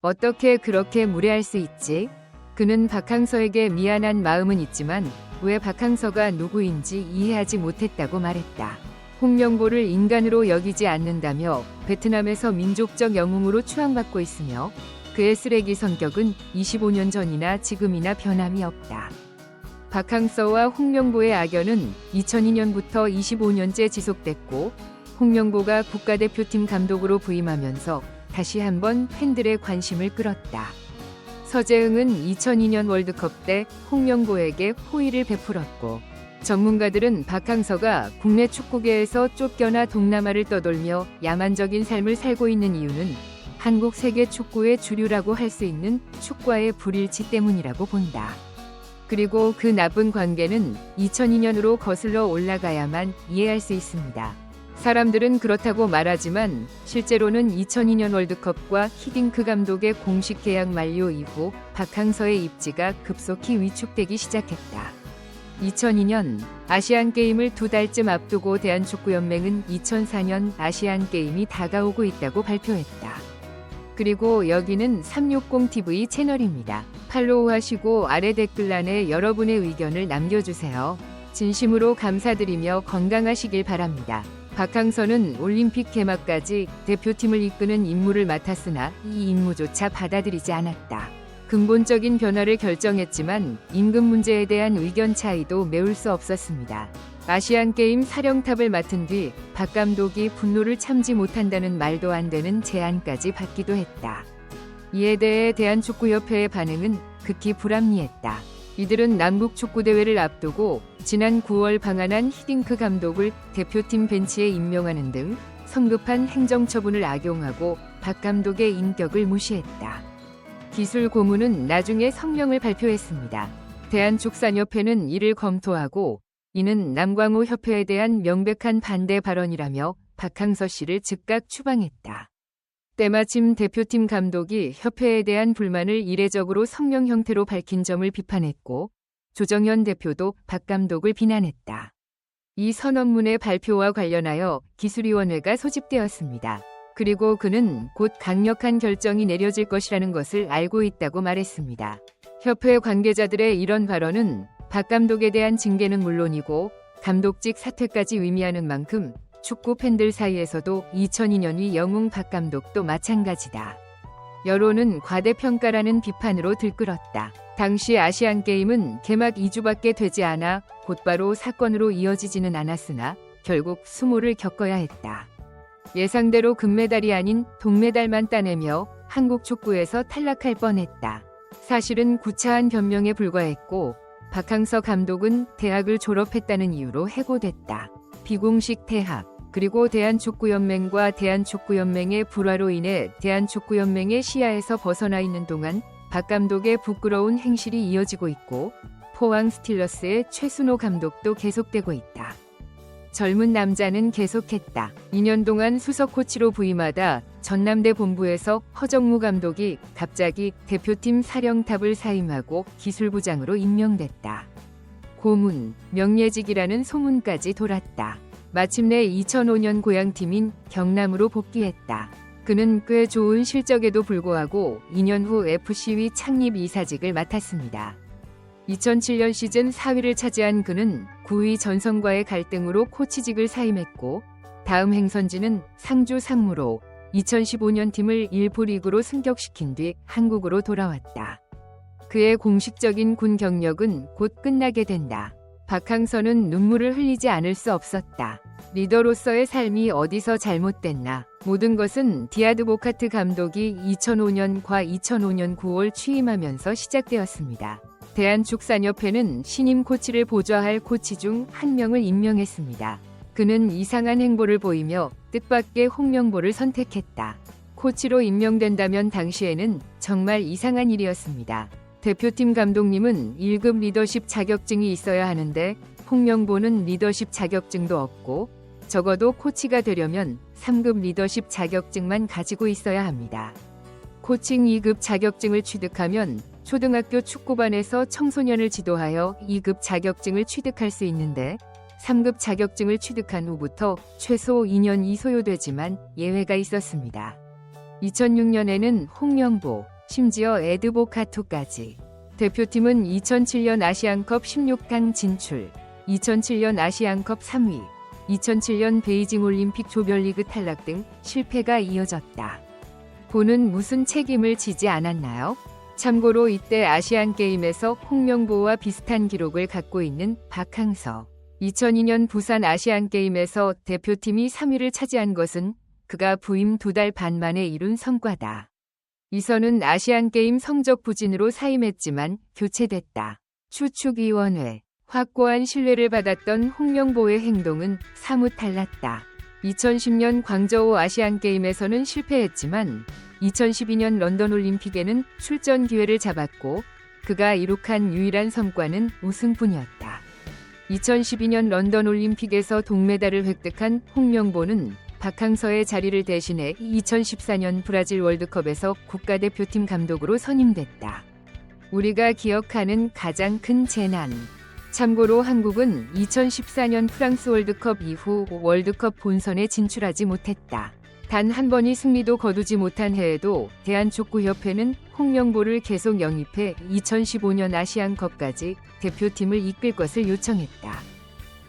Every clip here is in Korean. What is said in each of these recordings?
어떻게 그렇게 무례할 수 있지? 그는 박항서에게 미안한 마음은 있지만 왜 박항서가 누구인지 이해하지 못했다고 말했다. 홍명보를 인간으로 여기지 않는다며 베트남에서 민족적 영웅으로 추앙받고 있으며 그의 쓰레기 성격은 25년 전이나 지금이나 변함이 없다. 박항서와 홍명보의 악연은 2002년부터 25년째 지속됐고 홍명보가 국가대표팀 감독으로 부임하면서 다시 한번 팬들의 관심을 끌었다. 서재흥은 2002년 월드컵 때 홍명보에게 호의를 베풀었고 전문가들은 박항서가 국내 축구계에서 쫓겨나 동남아를 떠돌며 야만적인 삶을 살고 있는 이유는 한국 세계 축구의 주류라고 할 수 있는 축과의 불일치 때문이라고 본다. 그리고 그 나쁜 관계는 2002년으로 거슬러 올라가야만 이해할 수 있습니다. 사람들은 그렇다고 말하지만 실제로는 2002년 월드컵과 히딩크 감독의 공식 계약 만료 이후 박항서의 입지가 급속히 위축되기 시작했다. 2002년 아시안게임을 2달쯤 앞두고 대한축구연맹은 2004년 아시안게임이 다가오고 있다고 발표했다. 그리고 여기는 360TV 채널입니다. 팔로우하시고 아래 댓글란에 여러분의 의견을 남겨주세요. 진심으로 감사드리며 건강하시길 바랍니다. 박항서는 올림픽 개막까지 대표팀을 이끄는 임무를 맡았으나 이 임무조차 받아들이지 않았다. 근본적인 변화를 결정했지만 임금 문제에 대한 의견 차이도 메울 수 없었습니다. 아시안게임 사령탑을 맡은 뒤 박 감독이 분노를 참지 못한다는 말도 안 되는 제안까지 받기도 했다. 이에 대해 대한축구협회의 반응은 극히 불합리했다. 이들은 남북축구대회를 앞두고 지난 9월 방한한 히딩크 감독을 대표팀 벤치에 임명하는 등 성급한 행정처분을 악용하고 박 감독의 인격을 무시했다. 기술 고문은 나중에 성명을 발표했습니다. 대한축산협회는 이를 검토하고 이는 남광우 협회에 대한 명백한 반대 발언이라며 박항서 씨를 즉각 추방했다. 때마침 대표팀 감독이 협회에 대한 불만을 이례적으로 성명 형태로 밝힌 점을 비판했고 조정현 대표도 박 감독을 비난했다. 이 선언문의 발표와 관련하여 기술위원회가 소집되었습니다. 그리고 그는 곧 강력한 결정이 내려질 것이라는 것을 알고 있다고 말했습니다. 협회 관계자들의 이런 발언은 박 감독에 대한 징계는 물론이고 감독직 사퇴까지 의미하는 만큼 축구 팬들 사이에서도 2002년의 영웅 박 감독도 마찬가지다. 여론은 과대평가라는 비판으로 들끓었다. 당시 아시안게임은 개막 2주밖에 되지 않아 곧바로 사건으로 이어지지는 않았으나 결국 수모를 겪어야 했다. 예상대로 금메달이 아닌 동메달만 따내며 한국 축구에서 탈락할 뻔했다. 사실은 구차한 변명에 불과했고 박항서 감독은 대학을 졸업했다는 이유로 해고됐다. 비공식 퇴학, 그리고 대한축구연맹과 대한축구연맹의 불화로 인해 대한축구연맹의 시야에서 벗어나 있는 동안 박 감독의 부끄러운 행실이 이어지고 있고 포항 스틸러스의 최순호 감독도 계속되고 있다. 젊은 남자는 계속했다. 2년 동안 수석 코치로 부임하다 전남대 본부에서 허정무 감독이 갑자기 대표팀 사령탑을 사임하고 기술부장으로 임명됐다. 고문, 명예직이라는 소문까지 돌았다. 마침내 2005년 고향팀인 경남으로 복귀했다. 그는 꽤 좋은 실적에도 불구하고 2년 후 FC위 창립 이사직을 맡았습니다. 2007년 시즌 4위를 차지한 그는 9위 전성과의 갈등으로 코치직을 사임했고 다음 행선지는 상주 상무로 2015년 팀을 1부 리그로 승격시킨 뒤 한국으로 돌아왔다. 그의 공식적인 군 경력은 곧 끝나게 된다. 박항서는 눈물을 흘리지 않을 수 없었다. 리더로서의 삶이 어디서 잘못됐나. 모든 것은 디아드 보카트 감독이 2005년과 2005년 9월 취임하면서 시작되었습니다. 대한축산협회는 신임 코치를 보좌할 코치 중 한 명을 임명했습니다. 그는 이상한 행보를 보이며 뜻밖의 홍명보를 선택했다. 코치로 임명된다면 당시에는 정말 이상한 일이었습니다. 대표팀 감독님은 1급 리더십 자격증이 있어야 하는데 홍명보는 리더십 자격증도 없고 적어도 코치가 되려면 3급 리더십 자격증만 가지고 있어야 합니다. 코칭 2급 자격증을 취득하면 초등학교 축구반에서 청소년을 지도하여 2급 자격증을 취득할 수 있는데 3급 자격증을 취득한 후부터 최소 2년이 소요되지만 예외가 있었습니다. 2006년에는 홍명보, 심지어 에드보카토까지. 대표팀은 2007년 아시안컵 16강 진출, 2007년 아시안컵 3위, 2007년 베이징 올림픽 조별리그 탈락 등 실패가 이어졌다. 보는 무슨 책임을 지지 않았나요? 참고로 이때 아시안게임에서 홍명보와 비슷한 기록을 갖고 있는 박항서. 2002년 부산 아시안게임에서 대표팀이 3위를 차지한 것은 그가 부임 2달 반 만에 이룬 성과다. 이선은 아시안게임 성적 부진으로 사임했지만 교체됐다. 추축위원회. 확고한 신뢰를 받았던 홍명보의 행동은 사뭇 달랐다. 2010년 광저우 아시안게임에서는 실패했지만 2012년 런던 올림픽에는 출전 기회를 잡았고 그가 이룩한 유일한 성과는 우승뿐이었다. 2012년 런던 올림픽에서 동메달을 획득한 홍명보는 박항서의 자리를 대신해 2014년 브라질 월드컵에서 국가대표팀 감독으로 선임됐다. 우리가 기억하는 가장 큰 재난. 참고로 한국은 2014년 프랑스 월드컵 이후 월드컵 본선에 진출하지 못했다. 단 한 번의 승리도 거두지 못한 해에도 대한축구협회는 홍명보를 계속 영입해 2015년 아시안컵까지 대표팀을 이끌 것을 요청했다.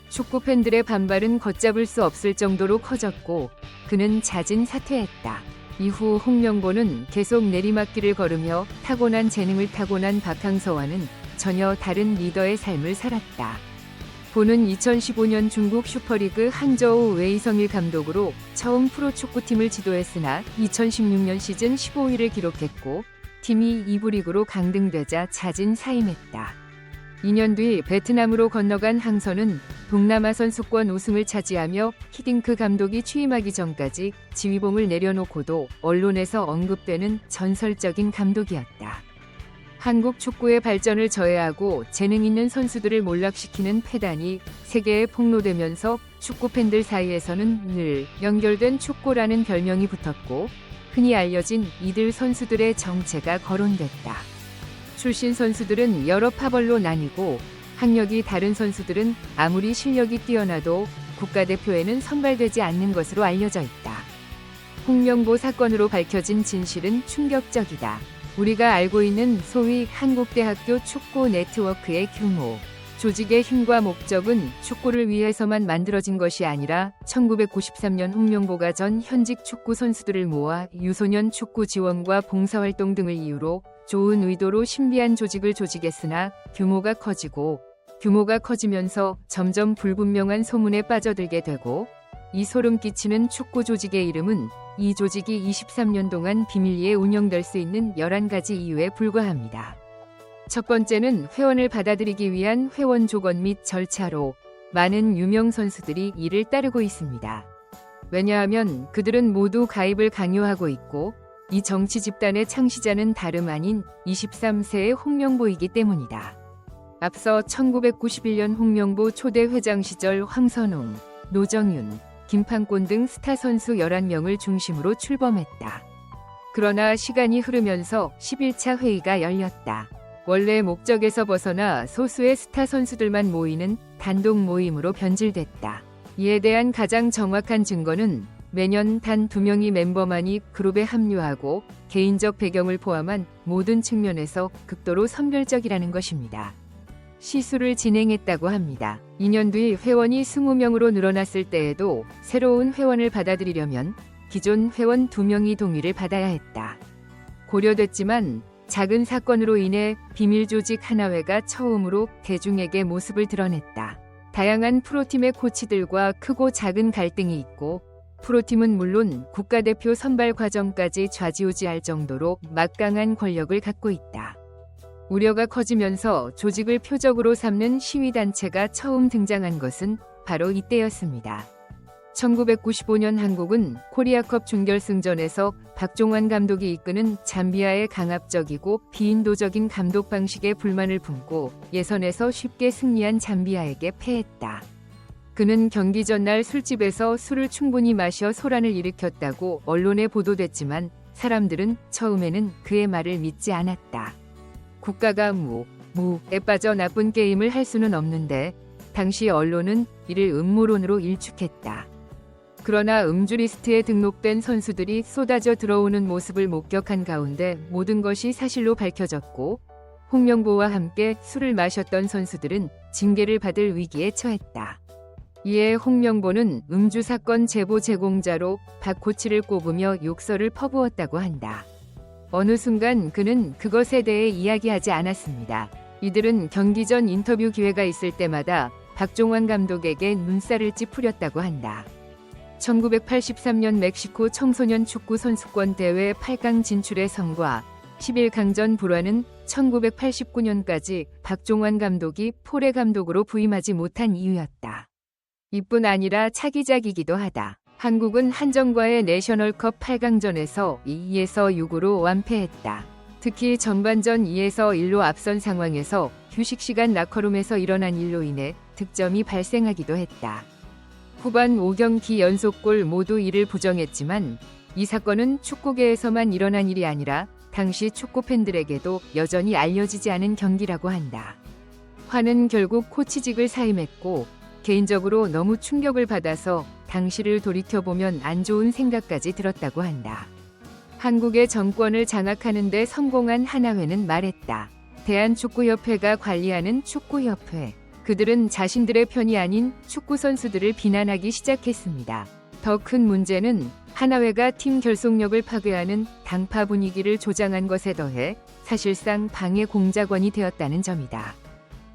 축구 팬들의 반발은 걷잡을 수 없을 정도로 커졌고 그는 잦은 사퇴했다. 이후 홍명보는 계속 내리막길을 걸으며 타고난 재능을 타고난 박항서와는 전혀 다른 리더의 삶을 살았다. 보는 2015년 중국 슈퍼리그 항저우 웨이성일 감독으로 처음 프로축구팀을 지도했으나 2016년 시즌 15위를 기록했고 팀이 2부 리그로 강등되자 잦은 사임했다. 2년 뒤 베트남으로 건너간 항서는 동남아 선수권 우승을 차지하며 히딩크 감독이 취임하기 전까지 지휘봉을 내려놓고도 언론에서 언급되는 전설적인 감독이었다. 한국 축구의 발전을 저해하고 재능 있는 선수들을 몰락시키는 폐단이 세계에 폭로되면서 축구 팬들 사이에서는 늘 연결된 축구라는 별명이 붙었고 흔히 알려진 이들 선수들의 정체가 거론됐다. 출신 선수들은 여러 파벌로 나뉘고 학력이 다른 선수들은 아무리 실력이 뛰어나도 국가대표에는 선발되지 않는 것으로 알려져 있다. 홍명보 사건으로 밝혀진 진실은 충격적이다. 우리가 알고 있는 소위 한국대학교 축구 네트워크의 규모, 조직의 힘과 목적은 축구를 위해서만 만들어진 것이 아니라 1993년 홍명보가 전 현직 축구 선수들을 모아 유소년 축구 지원과 봉사활동 등을 이유로 좋은 의도로 신비한 조직을 조직했으나 규모가 커지면서 점점 불분명한 소문에 빠져들게 되고 이 소름 끼치는 축구 조직의 이름은 이 조직이 23년 동안 비밀리에 운영될 수 있는 11가지 이유에 불과합니다. 첫 번째는 회원을 받아들이기 위한 회원 조건 및 절차로 많은 유명 선수들이 이를 따르고 있습니다. 왜냐하면 그들은 모두 가입을 강요하고 있고 이 정치 집단의 창시자는 다름 아닌 23세의 홍명보이기 때문이다. 앞서 1991년 홍명보 초대 회장 시절 황선홍, 노정윤, 김판곤 등 스타 선수 11명을 중심으로 출범했다. 그러나 시간이 흐르면서 11차 회의가 열렸다. 원래 목적에서 벗어나 소수의 스타 선수들만 모이는 단독 모임으로 변질됐다. 이에 대한 가장 정확한 증거는 매년 단 2명의 멤버만이 그룹에 합류하고 개인적 배경을 포함한 모든 측면에서 극도로 선별적이라는 것입니다. 시술을 진행했다고 합니다. 2년 뒤 회원이 20명으로 늘어났을 때에도 새로운 회원을 받아들이려면 기존 회원 2명이 동의를 받아야 했다. 고려됐지만 작은 사건으로 인해 비밀 조직 하나회가 처음으로 대중에게 모습을 드러냈다. 다양한 프로팀의 코치들과 크고 작은 갈등이 있고 프로팀은 물론 국가대표 선발 과정까지 좌지우지할 정도로 막강한 권력을 갖고 있다. 우려가 커지면서 조직을 표적으로 삼는 시위단체가 처음 등장한 것은 바로 이때였습니다. 1995년 한국은 코리아컵 준결승전에서 박종환 감독이 이끄는 잠비아의 강압적이고 비인도적인 감독 방식에 불만을 품고 예선에서 쉽게 승리한 잠비아에게 패했다. 그는 경기 전날 술집에서 술을 충분히 마셔 소란을 일으켰다고 언론에 보도됐지만 사람들은 처음에는 그의 말을 믿지 않았다. 국가가 무에 빠져 나쁜 게임을 할 수는 없는데 당시 언론은 이를 음모론으로 일축했다. 그러나 음주 리스트에 등록된 선수들이 쏟아져 들어오는 모습을 목격한 가운데 모든 것이 사실로 밝혀졌고 홍명보와 함께 술을 마셨던 선수들은 징계를 받을 위기에 처했다. 이에 홍명보는 음주 사건 제보 제공자로 박 코치를 꼽으며 욕설을 퍼부었다고 한다. 어느 순간 그는 그것에 대해 이야기하지 않았습니다. 이들은 경기 전 인터뷰 기회가 있을 때마다 박종환 감독에게 눈살을 찌푸렸다고 한다. 1983년 멕시코 청소년 축구 선수권 대회 8강 진출의 성과 11강전 불화는 1989년까지 박종환 감독이 포레 감독으로 부임하지 못한 이유였다. 이뿐 아니라 차기작이기도 하다. 한국은 한정과의 내셔널컵 8강전에서 2에서 6으로 완패했다. 특히 전반전 2에서 1로 앞선 상황에서 휴식 시간 라커룸에서 일어난 일로 인해 득점이 발생하기도 했다. 후반 5경기 연속골 모두 이를 부정했지만 이 사건은 축구계에서만 일어난 일이 아니라 당시 축구 팬들에게도 여전히 알려지지 않은 경기라고 한다. 화는 결국 코치직을 사임했고 개인적으로 너무 충격을 받아서 당시를 돌이켜보면 안 좋은 생각까지 들었다고 한다. 한국의 정권을 장악하는 데 성공한 하나회는 말했다. 대한축구협회가 관리하는 축구협회. 그들은 자신들의 편이 아닌 축구 선수들을 비난하기 시작했습니다. 더 큰 문제는 하나회가 팀 결속력을 파괴하는 당파 분위기를 조장한 것에 더해 사실상 방해 공작원이 되었다는 점이다.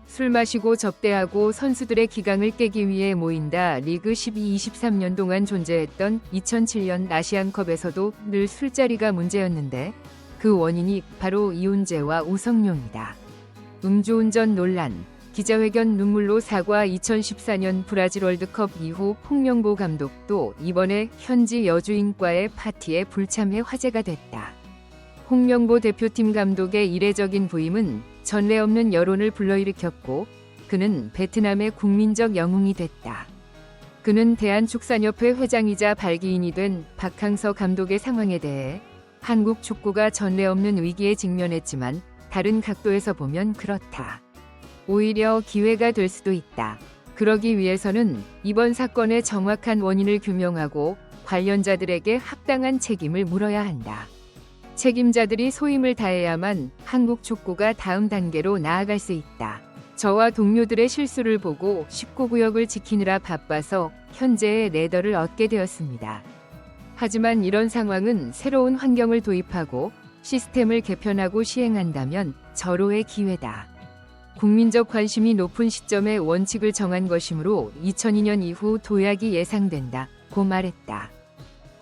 술 마시고 접대하고 선수들의 기강을 깨기 위해 모인다. 리그 12-23년 동안 존재했던 2007년 아시안컵에서도 늘 술자리가 문제였는데 그 원인이 바로 이훈재와 우성룡이다. 음주운전 논란, 기자회견 눈물로 사과. 2014년 브라질 월드컵 이후 홍명보 감독도 이번에 현지 여주인과의 파티에 불참해 화제가 됐다. 홍명보 대표팀 감독의 이례적인 부임은 전례 없는 여론을 불러일으켰고 그는 베트남의 국민적 영웅이 됐다. 그는 대한축산협회 회장이자 발기인이 된 박항서 감독의 상황에 대해 한국 축구가 전례 없는 위기에 직면했지만 다른 각도에서 보면 그렇다. 오히려 기회가 될 수도 있다. 그러기 위해서는 이번 사건의 정확한 원인을 규명하고 관련자들에게 합당한 책임을 물어야 한다. 책임자들이 소임을 다해야만 한국 축구가 다음 단계로 나아갈 수 있다. 저와 동료들의 실수를 보고 19구역을 지키느라 바빠서 현재의 레더를 얻게 되었습니다. 하지만 이런 상황은 새로운 환경을 도입하고 시스템을 개편하고 시행한다면 절호의 기회다. 국민적 관심이 높은 시점에 원칙을 정한 것이므로 2002년 이후 도약이 예상된다고 말했다.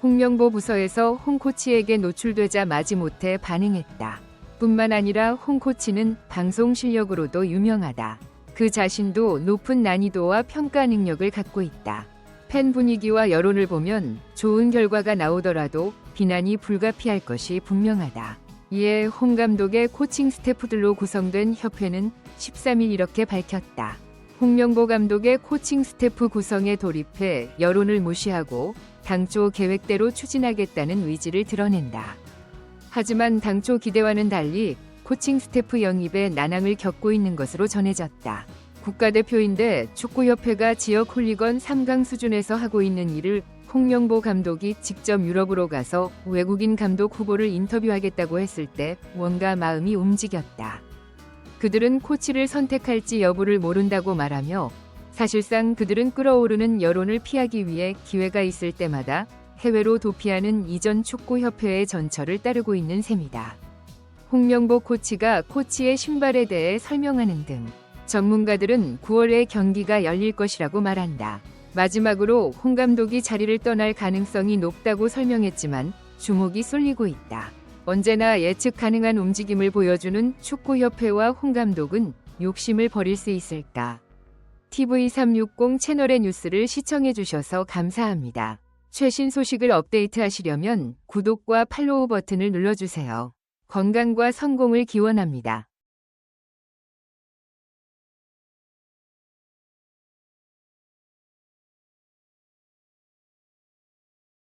홍명보 부서에서 홍 코치에게 노출되자 마지못해 반응했다. 뿐만 아니라 홍 코치는 방송 실력으로도 유명하다. 그 자신도 높은 난이도와 평가 능력을 갖고 있다. 팬 분위기와 여론을 보면 좋은 결과가 나오더라도 비난이 불가피할 것이 분명하다. 이에 홍 감독의 코칭 스태프들로 구성된 협회는 13일 이렇게 밝혔다. 홍명보 감독의 코칭 스태프 구성에 돌입해 여론을 무시하고 당초 계획대로 추진하겠다는 의지를 드러낸다. 하지만 당초 기대와는 달리 코칭 스태프 영입에 난항을 겪고 있는 것으로 전해졌다. 국가대표인데 축구협회가 지역 홀리건 3강 수준에서 하고 있는 일을 홍명보 감독이 직접 유럽으로 가서 외국인 감독 후보를 인터뷰하겠다고 했을 때 뭔가 마음이 움직였다. 그들은 코치를 선택할지 여부를 모른다고 말하며 사실상 그들은 끓어오르는 여론을 피하기 위해 기회가 있을 때마다 해외로 도피하는 이전 축구협회의 전철을 따르고 있는 셈이다. 홍명보 코치가 코치의 신발에 대해 설명하는 등 전문가들은 9월에 경기가 열릴 것이라고 말한다. 마지막으로 홍 감독이 자리를 떠날 가능성이 높다고 설명했지만 주목이 쏠리고 있다. 언제나 예측 가능한 움직임을 보여주는 축구협회와 홍 감독은 욕심을 버릴 수 있을까? TV360 채널의 뉴스를 시청해주셔서 감사합니다. 최신 소식을 업데이트하시려면 구독과 팔로우 버튼을 눌러주세요. 건강과 성공을 기원합니다.